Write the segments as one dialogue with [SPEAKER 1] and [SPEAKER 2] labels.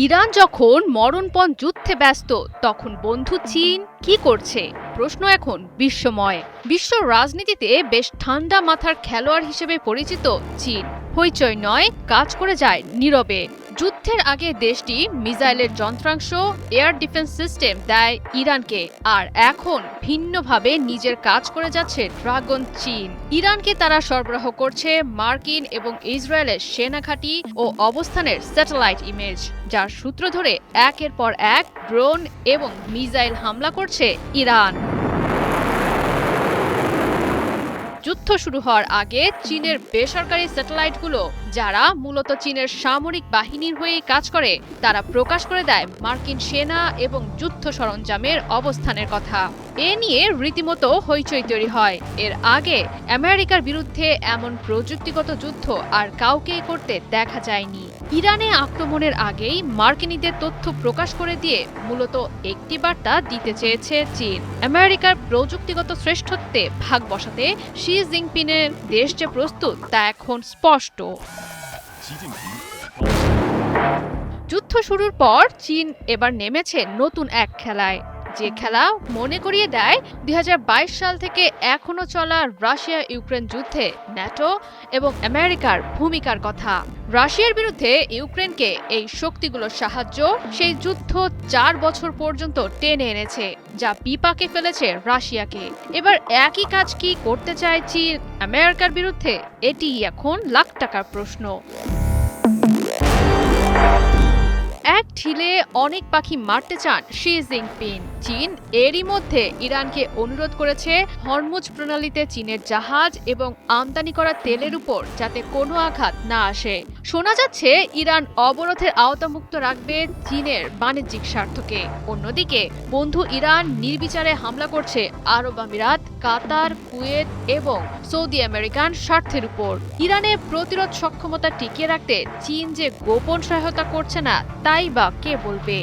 [SPEAKER 1] Iran যখন মরণপণ যুদ্ধে ব্যস্ত তখন বন্ধু চীন কি করছে? প্রশ্ন এখন বিশ্বময়। বিশ্ব রাজনীতিতে বেশ ঠান্ডা মাথার খেলোয়াড় হিসেবে পরিচিত চীন হইচই নয়, কাজ করে যায় নীরবে। যুদ্ধের আগে দেশটি মিসাইলের যন্ত্রাংশ, এয়ার ডিফেন্স সিস্টেম দেয় ইরানকে, আর এখন ভিন্নভাবে নিজের কাজ করে যাচ্ছে ড্রাগন চীন। ইরানকে তারা সরবরাহ করছে মার্কিন এবং ইসরায়েলের সেনাঘাঁটি ও অবস্থানের স্যাটেলাইট ইমেজ, যার সূত্র ধরে একের পর এক ড্রোন এবং মিসাইল হামলা করছে ইরান। যুদ্ধ শুরু হওয়ার আগে চীনের বেসরকারি স্যাটেলাইটগুলো, যারা মূলত চীনের সামরিক বাহিনীর হয়ে কাজ করে, তারা প্রকাশ করে দেয় মার্কিন সেনা এবং যুদ্ধ সরঞ্জামের অবস্থানের কথা। এ নিয়ে রীতিমতো হইচই তৈরি হয়। এর আগে আমেরিকার বিরুদ্ধে এমন প্রযুক্তিগত যুদ্ধ আর কাউকেই করতে দেখা যায়নি। ইরানে আক্রমণের আগেই মার্কিনীদের তথ্য প্রকাশ করে দিয়ে মূলত একটি বার্তা দিতে চেয়েছে চীন। আমেরিকার প্রযুক্তিগত শ্রেষ্ঠত্বে ভাগ বসাতে শি জিনপিংয়ের দেশ যে প্রস্তুত তা এখন স্পষ্ট। যুদ্ধ শুরুর পর চীন এবার নেমেছে নতুন এক খেলায়, যে খেলা মনে করিয়ে দেয় ২০২২ সাল থেকে এখনো চলা রাশিয়া ইউক্রেন যুদ্ধে ন্যাটো এবং আমেরিকার ভূমিকার কথা। রাশিয়ার বিরুদ্ধে ইউক্রেনকে এই শক্তিগুলোর সাহায্য সেই যুদ্ধ ৪ বছর পর্যন্ত টেনে এনেছে, যা বিপাকে ফেলেছে রাশিয়াকে। এবার একই কাজ কি করতে চায় চীন আমেরিকার বিরুদ্ধে? এটি এখন লাখ টাকার প্রশ্ন। এক ঢিলে অনেক পাখি মারতে চান শি জিনপিং। চীন এরই মধ্যে ইরানকে অনুরোধ করেছে হরমুজ প্রণালীতে চীনের জাহাজ এবং আমদানি করা তেলের উপর যাতে কোনো আঘাত না আসে। শোনা যাচ্ছে ইরান অবরোধের আওতামুক্ত রাখবে চীনের বাণিজ্যিক স্বার্থকে। অন্যদিকে বন্ধু ইরান নির্বিচারে হামলা করছে আরব আমিরাত, কাতার, কুয়েত এবং সৌদি আমেরিকান স্বার্থের উপর। ইরানের প্রতিরোধ সক্ষমতা টিকিয়ে রাখতে চীন যে গোপন সহায়তা করছে না, তাই বা কে বলবে?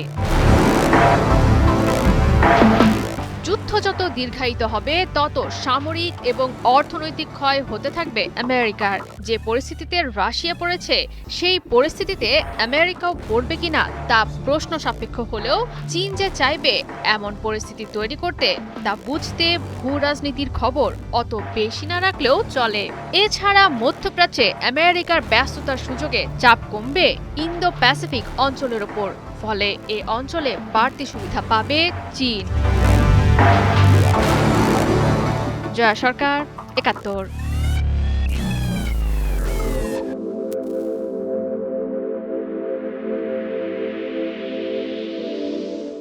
[SPEAKER 1] যুদ্ধ যত দীর্ঘায়িত হবে তত সামরিক এবং অর্থনৈতিক ক্ষয় হতে থাকবে আমেরিকার। যে পরিস্থিতিতে রাশিয়া পড়েছে, সেই পরিস্থিতিতে আমেরিকাও পড়বে কিনা তা প্রশ্ন সাপেক্ষ হলেও চীন যে চাইবে এমন পরিস্থিতি তৈরি করতে, তা বুঝতে ভূ রাজনীতির খবর অত বেশি না রাখলেও চলে। এছাড়া মধ্যপ্রাচ্যে আমেরিকার ব্যস্ততার সুযোগে চাপ কমবে ইন্দো প্যাসিফিক অঞ্চলের ওপর, ফলে এই অঞ্চলে বাড়তি সুবিধা পাবে চীন। জয়া সরকার, ৭১।